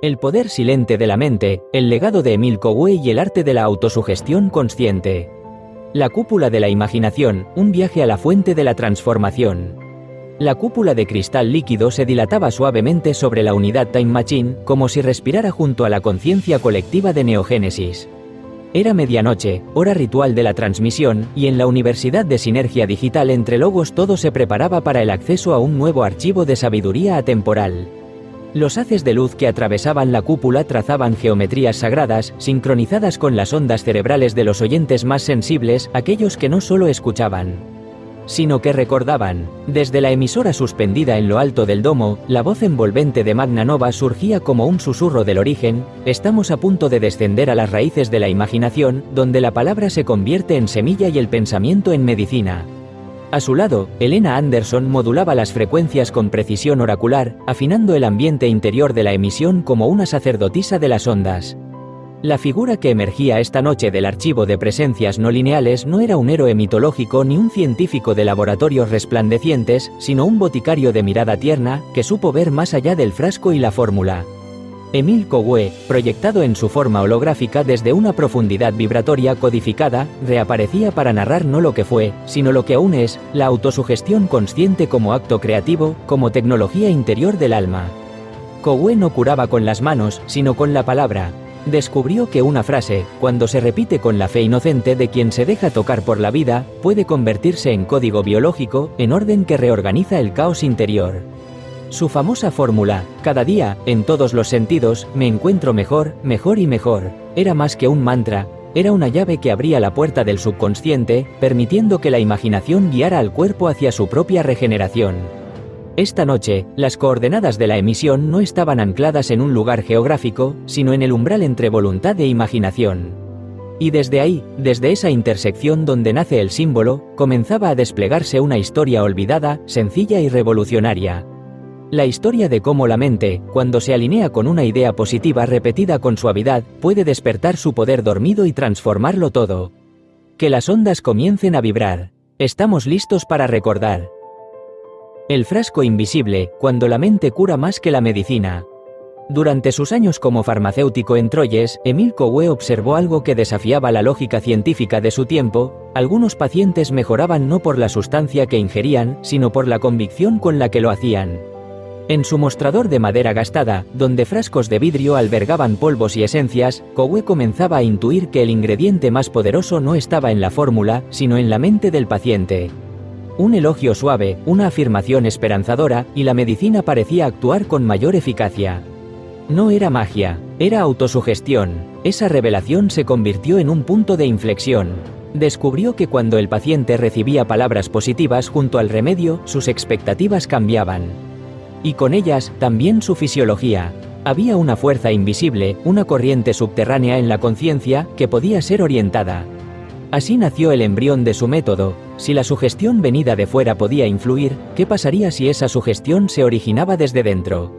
El poder silente de la mente, el legado de Emile Coué y el arte de la autosugestión consciente. La cúpula de la imaginación, un viaje a la fuente de la transformación. La cúpula de cristal líquido se dilataba suavemente sobre la unidad Time Machine, como si respirara junto a la conciencia colectiva de Neogénesis. Era medianoche, hora ritual de la transmisión, y en la Universidad de Sinergia Digital entre Logos todo se preparaba para el acceso a un nuevo archivo de sabiduría atemporal. Los haces de luz que atravesaban la cúpula trazaban geometrías sagradas, sincronizadas con las ondas cerebrales de los oyentes más sensibles, aquellos que no solo escuchaban, sino que recordaban. Desde la emisora suspendida en lo alto del domo, la voz envolvente de Magna Nova surgía como un susurro del origen: estamos a punto de descender a las raíces de la imaginación, donde la palabra se convierte en semilla y el pensamiento en medicina. A su lado, Elena Anderson modulaba las frecuencias con precisión oracular, afinando el ambiente interior de la emisión como una sacerdotisa de las ondas. La figura que emergía esta noche del archivo de presencias no lineales no era un héroe mitológico ni un científico de laboratorios resplandecientes, sino un boticario de mirada tierna, que supo ver más allá del frasco y la fórmula. Emile Coué, proyectado en su forma holográfica desde una profundidad vibratoria codificada, reaparecía para narrar no lo que fue, sino lo que aún es, la autosugestión consciente como acto creativo, como tecnología interior del alma. Coué no curaba con las manos, sino con la palabra. Descubrió que una frase, cuando se repite con la fe inocente de quien se deja tocar por la vida, puede convertirse en código biológico, en orden que reorganiza el caos interior. Su famosa fórmula, cada día, en todos los sentidos, me encuentro mejor, mejor y mejor, era más que un mantra, era una llave que abría la puerta del subconsciente, permitiendo que la imaginación guiara al cuerpo hacia su propia regeneración. Esta noche, las coordenadas de la emisión no estaban ancladas en un lugar geográfico, sino en el umbral entre voluntad e imaginación. Y desde ahí, desde esa intersección donde nace el símbolo, comenzaba a desplegarse una historia olvidada, sencilla y revolucionaria. La historia de cómo la mente, cuando se alinea con una idea positiva repetida con suavidad, puede despertar su poder dormido y transformarlo todo. Que las ondas comiencen a vibrar. Estamos listos para recordar. El frasco invisible, cuando la mente cura más que la medicina. Durante sus años como farmacéutico en Troyes, Emile Coué observó algo que desafiaba la lógica científica de su tiempo: algunos pacientes mejoraban no por la sustancia que ingerían, sino por la convicción con la que lo hacían. En su mostrador de madera gastada, donde frascos de vidrio albergaban polvos y esencias, Coué comenzaba a intuir que el ingrediente más poderoso no estaba en la fórmula, sino en la mente del paciente. Un elogio suave, una afirmación esperanzadora, y la medicina parecía actuar con mayor eficacia. No era magia, era autosugestión. Esa revelación se convirtió en un punto de inflexión. Descubrió que cuando el paciente recibía palabras positivas junto al remedio, sus expectativas cambiaban. Y con ellas, también su fisiología. Había una fuerza invisible, una corriente subterránea en la conciencia, que podía ser orientada. Así nació el embrión de su método. Si la sugestión venida de fuera podía influir, ¿qué pasaría si esa sugestión se originaba desde dentro?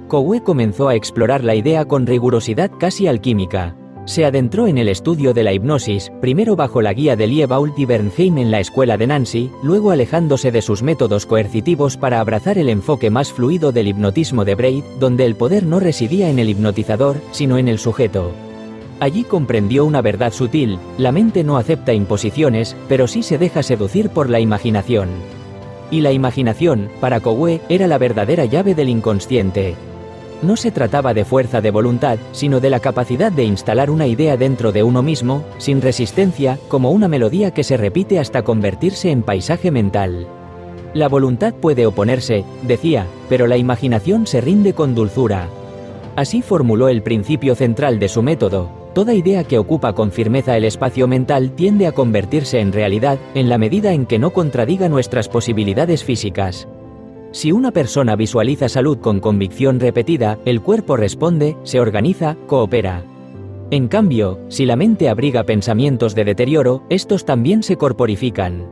Coué comenzó a explorar la idea con rigurosidad casi alquímica. Se adentró en el estudio de la hipnosis, primero bajo la guía de Liebald y Bernheim en la escuela de Nancy, luego alejándose de sus métodos coercitivos para abrazar el enfoque más fluido del hipnotismo de Braid, donde el poder no residía en el hipnotizador, sino en el sujeto. Allí comprendió una verdad sutil: la mente no acepta imposiciones, pero sí se deja seducir por la imaginación. Y la imaginación, para Coué, era la verdadera llave del inconsciente. No se trataba de fuerza de voluntad, sino de la capacidad de instalar una idea dentro de uno mismo, sin resistencia, como una melodía que se repite hasta convertirse en paisaje mental. La voluntad puede oponerse, decía, pero la imaginación se rinde con dulzura. Así formuló el principio central de su método: toda idea que ocupa con firmeza el espacio mental tiende a convertirse en realidad, en la medida en que no contradiga nuestras posibilidades físicas. Si una persona visualiza salud con convicción repetida, el cuerpo responde, se organiza, coopera. En cambio, si la mente abriga pensamientos de deterioro, estos también se corporifican.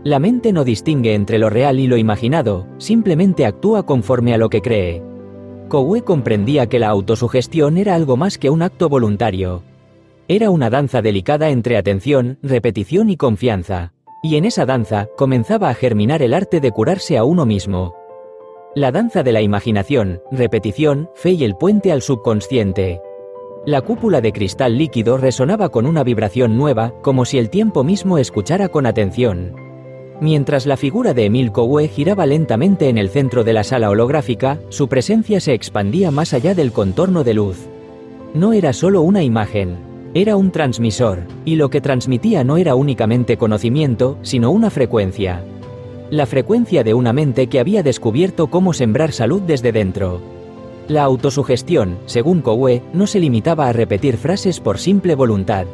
La mente no distingue entre lo real y lo imaginado, simplemente actúa conforme a lo que cree. Coué comprendía que la autosugestión era algo más que un acto voluntario. Era una danza delicada entre atención, repetición y confianza. Y en esa danza, comenzaba a germinar el arte de curarse a uno mismo. La danza de la imaginación, repetición, fe y el puente al subconsciente. La cúpula de cristal líquido resonaba con una vibración nueva, como si el tiempo mismo escuchara con atención. Mientras la figura de Emil Coué giraba lentamente en el centro de la sala holográfica, su presencia se expandía más allá del contorno de luz. No era solo una imagen, era un transmisor, y lo que transmitía no era únicamente conocimiento, sino una frecuencia. La frecuencia de una mente que había descubierto cómo sembrar salud desde dentro. La autosugestión, según Coué, no se limitaba a repetir frases por simple voluntad.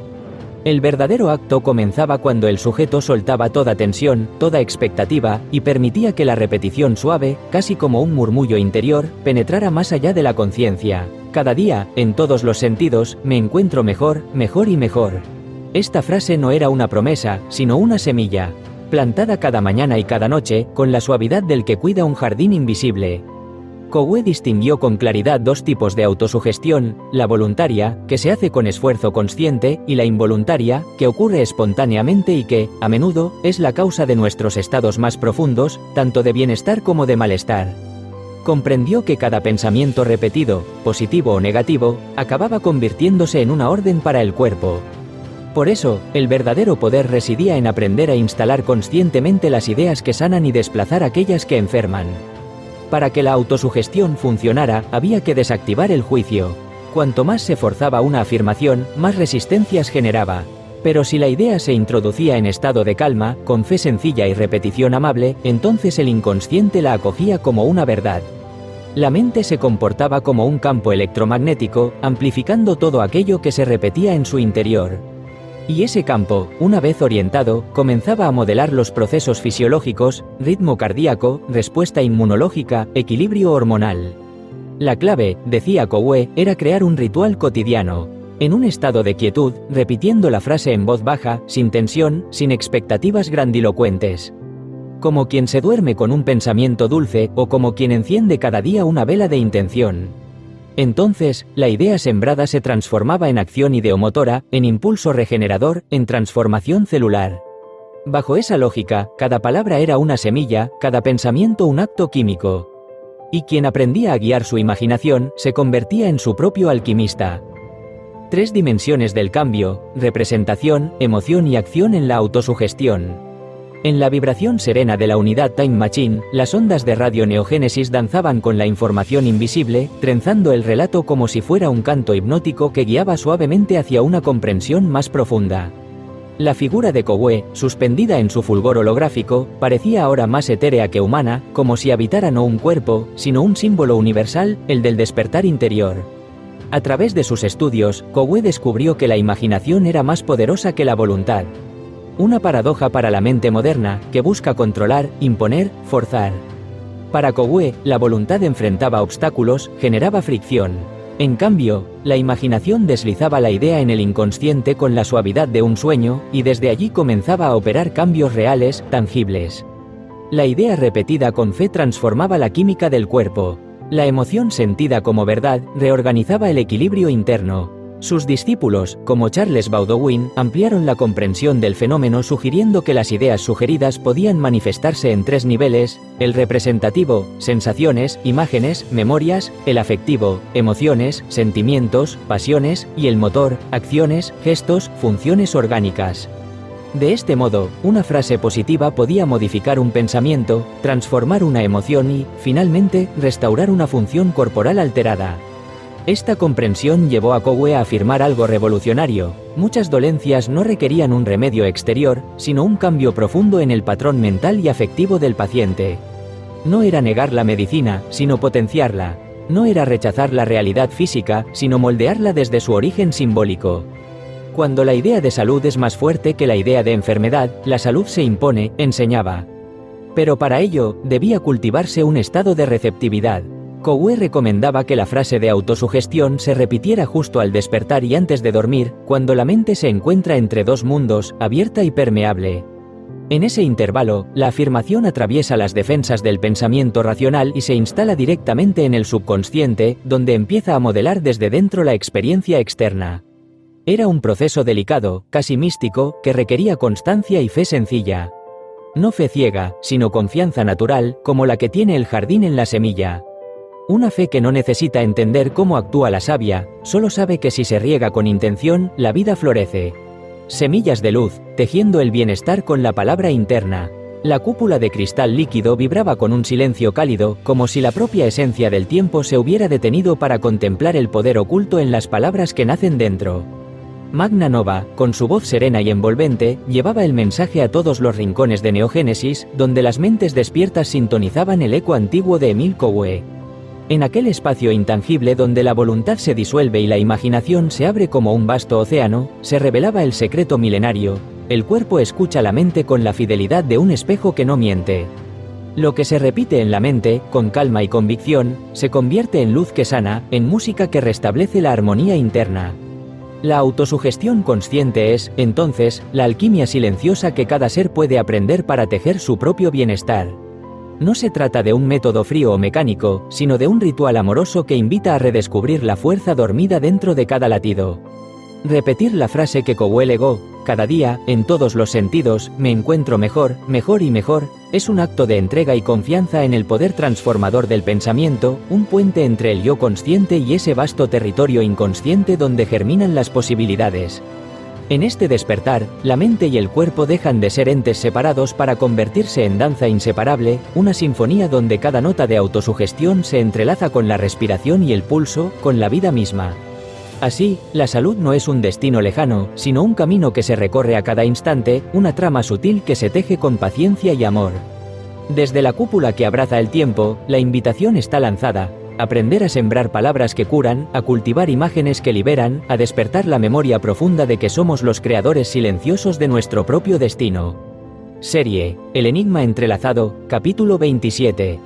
El verdadero acto comenzaba cuando el sujeto soltaba toda tensión, toda expectativa, y permitía que la repetición suave, casi como un murmullo interior, penetrara más allá de la conciencia. Cada día, en todos los sentidos, me encuentro mejor, mejor y mejor. Esta frase no era una promesa, sino una semilla, plantada cada mañana y cada noche, con la suavidad del que cuida un jardín invisible. Coué distinguió con claridad dos tipos de autosugestión, la voluntaria, que se hace con esfuerzo consciente, y la involuntaria, que ocurre espontáneamente y que, a menudo, es la causa de nuestros estados más profundos, tanto de bienestar como de malestar. Comprendió que cada pensamiento repetido, positivo o negativo, acababa convirtiéndose en una orden para el cuerpo. Por eso, el verdadero poder residía en aprender a instalar conscientemente las ideas que sanan y desplazar aquellas que enferman. Para que la autosugestión funcionara, había que desactivar el juicio. Cuanto más se forzaba una afirmación, más resistencias generaba. Pero si la idea se introducía en estado de calma, con fe sencilla y repetición amable, entonces el inconsciente la acogía como una verdad. La mente se comportaba como un campo electromagnético, amplificando todo aquello que se repetía en su interior. Y ese campo, una vez orientado, comenzaba a modelar los procesos fisiológicos, ritmo cardíaco, respuesta inmunológica, equilibrio hormonal. La clave, decía Coué, era crear un ritual cotidiano, en un estado de quietud, repitiendo la frase en voz baja, sin tensión, sin expectativas grandilocuentes. Como quien se duerme con un pensamiento dulce, o como quien enciende cada día una vela de intención. Entonces, la idea sembrada se transformaba en acción ideomotora, en impulso regenerador, en transformación celular. Bajo esa lógica, cada palabra era una semilla, cada pensamiento un acto químico. Y quien aprendía a guiar su imaginación, se convertía en su propio alquimista. 3 dimensiones del cambio: representación, emoción y acción en la autosugestión. En la vibración serena de la unidad Time Machine, las ondas de radio neogénesis danzaban con la información invisible, trenzando el relato como si fuera un canto hipnótico que guiaba suavemente hacia una comprensión más profunda. La figura de Coué, suspendida en su fulgor holográfico, parecía ahora más etérea que humana, como si habitara no un cuerpo, sino un símbolo universal, el del despertar interior. A través de sus estudios, Coué descubrió que la imaginación era más poderosa que la voluntad. Una paradoja para la mente moderna, que busca controlar, imponer, forzar. Para Coué, la voluntad enfrentaba obstáculos, generaba fricción. En cambio, la imaginación deslizaba la idea en el inconsciente con la suavidad de un sueño, y desde allí comenzaba a operar cambios reales, tangibles. La idea repetida con fe transformaba la química del cuerpo. La emoción sentida como verdad reorganizaba el equilibrio interno. Sus discípulos, como Charles Baudouin, ampliaron la comprensión del fenómeno sugiriendo que las ideas sugeridas podían manifestarse en 3 niveles: el representativo, sensaciones, imágenes, memorias; el afectivo, emociones, sentimientos, pasiones; y el motor, acciones, gestos, funciones orgánicas. De este modo, una frase positiva podía modificar un pensamiento, transformar una emoción y, finalmente, restaurar una función corporal alterada. Esta comprensión llevó a Coué a afirmar algo revolucionario: muchas dolencias no requerían un remedio exterior, sino un cambio profundo en el patrón mental y afectivo del paciente. No era negar la medicina, sino potenciarla. No era rechazar la realidad física, sino moldearla desde su origen simbólico. Cuando la idea de salud es más fuerte que la idea de enfermedad, la salud se impone, enseñaba. Pero para ello, debía cultivarse un estado de receptividad. Coué recomendaba que la frase de autosugestión se repitiera justo al despertar y antes de dormir, cuando la mente se encuentra entre 2 mundos, abierta y permeable. En ese intervalo, la afirmación atraviesa las defensas del pensamiento racional y se instala directamente en el subconsciente, donde empieza a modelar desde dentro la experiencia externa. Era un proceso delicado, casi místico, que requería constancia y fe sencilla. No fe ciega, sino confianza natural, como la que tiene el jardín en la semilla. Una fe que no necesita entender cómo actúa la savia, solo sabe que si se riega con intención, la vida florece. Semillas de luz, tejiendo el bienestar con la palabra interna. La cúpula de cristal líquido vibraba con un silencio cálido, como si la propia esencia del tiempo se hubiera detenido para contemplar el poder oculto en las palabras que nacen dentro. Magna Nova, con su voz serena y envolvente, llevaba el mensaje a todos los rincones de Neogénesis, donde las mentes despiertas sintonizaban el eco antiguo de Emil Coué. En aquel espacio intangible donde la voluntad se disuelve y la imaginación se abre como un vasto océano, se revelaba el secreto milenario: el cuerpo escucha la mente con la fidelidad de un espejo que no miente. Lo que se repite en la mente, con calma y convicción, se convierte en luz que sana, en música que restablece la armonía interna. La autosugestión consciente es, entonces, la alquimia silenciosa que cada ser puede aprender para tejer su propio bienestar. No se trata de un método frío o mecánico, sino de un ritual amoroso que invita a redescubrir la fuerza dormida dentro de cada latido. Repetir la frase que Coué legó: cada día, en todos los sentidos, me encuentro mejor, mejor y mejor, es un acto de entrega y confianza en el poder transformador del pensamiento, un puente entre el yo consciente y ese vasto territorio inconsciente donde germinan las posibilidades. En este despertar, la mente y el cuerpo dejan de ser entes separados para convertirse en danza inseparable, una sinfonía donde cada nota de autosugestión se entrelaza con la respiración y el pulso, con la vida misma. Así, la salud no es un destino lejano, sino un camino que se recorre a cada instante, una trama sutil que se teje con paciencia y amor. Desde la cúpula que abraza el tiempo, la invitación está lanzada: aprender a sembrar palabras que curan, a cultivar imágenes que liberan, a despertar la memoria profunda de que somos los creadores silenciosos de nuestro propio destino. Serie: El enigma entrelazado, capítulo 27.